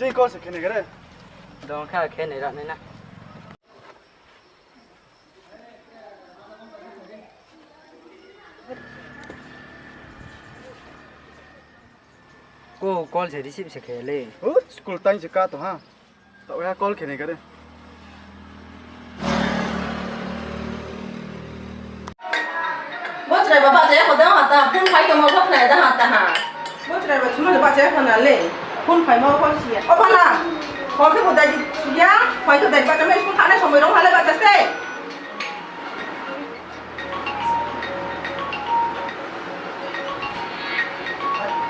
Chơi con sẽ cái này cái đấy. Đó khá khen này đoạn này nè. Cô con sẽ đi ship sẽ khen lên. School time sẽ cả tổ ha. Tao hay con cái này cái đấy. Bố trời bà trẻ của tao hả ta, phun phải cái màu thuốc này ta hả ta hả? Bố trời bà chúng bà trẻ con nào lên, phun phải màu con gì? Ô con à, con cái một đại gì á, phải cái đại bà trẻ mấy phun thằng này xong rồi đóng hai lại bà trẻ xe.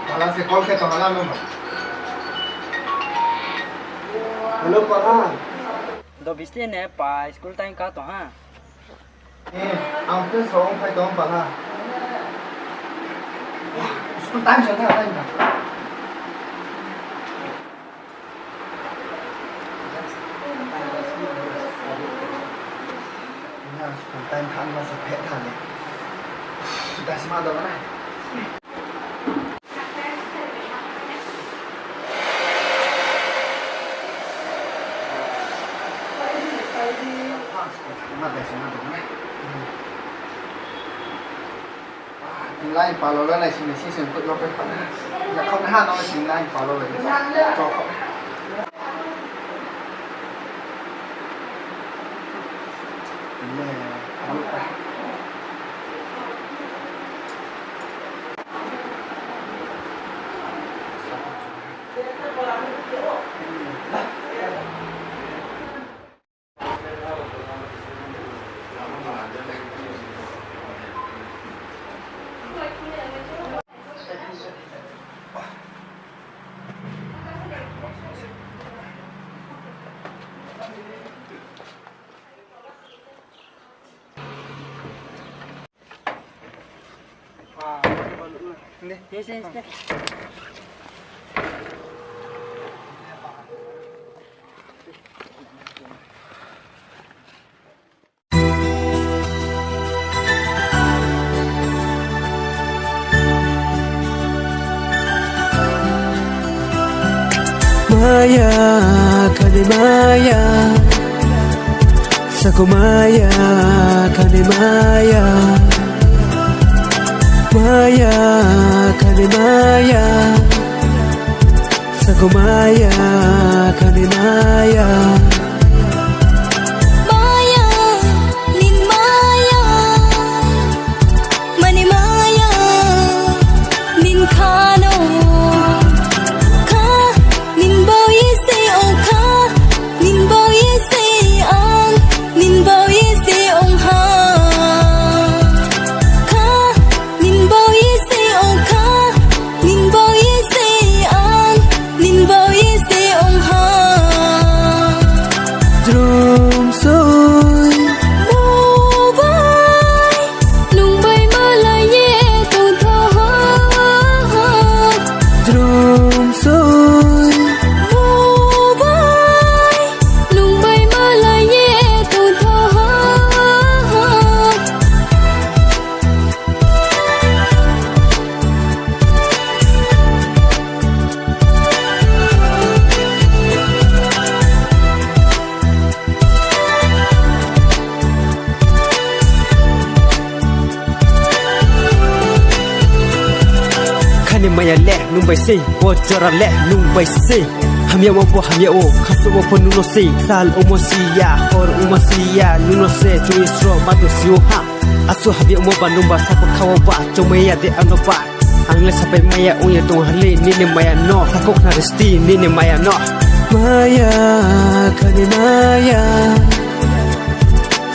Malah si call ke tengah malam. Hello Pak. Đó biết thế nè, bà school time cả tổ ha. Ông cứ sống phải tóm Pak ha. School time sẽ thế này. School time kan masih pet kan ya. Sudah semua dah mana? Lại bảo lô này xin xin xin tự lo cái phần này, nhà không hát nó xin lại bảo lô này cho không. Này, ăn được. Yes, yes, yes. Maya, Khani Maya, Sako Maya, Khani Maya, Maya, Khani Maya, Sako Maya, Khani Maya. Maya, Nin Maya, Mani Maya, Nin Khano. Maya le nung bai sei bojora le nung bai sei hamya wo hamya o khasu wo nuno sei sal omosia hor umasia nuno se chui stro mato siu ha asu habya mo ba nung ba sa ko khawa ba chomeya de ano ba angle sapai maya unya tong hale ni ne maya no sakok na resti ni ne maya no Maya Khani Maya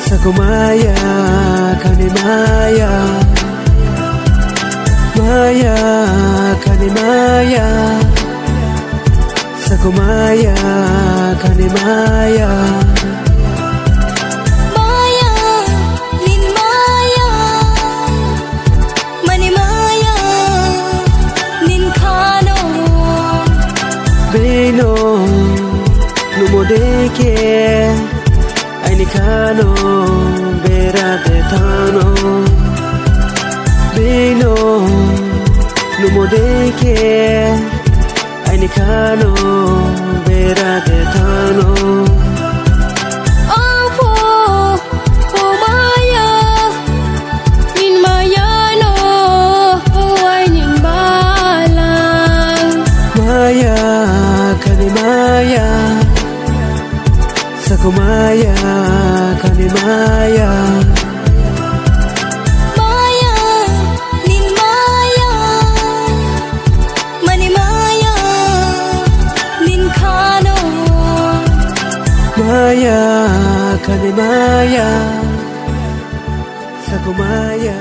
Sako Maya Khani Maya Maya, Khani Maya, Sako Maya, Khani Maya. Maya, Nin Maya, Mani Maya, Nin Khano. Beno, numodeke, Aini Khano, Bera Betano. Beno, numodeke, Aini Khano, maya Saku maya Khani maya Maya nin maya Mani maya nin khano Maya Khani maya Saku maya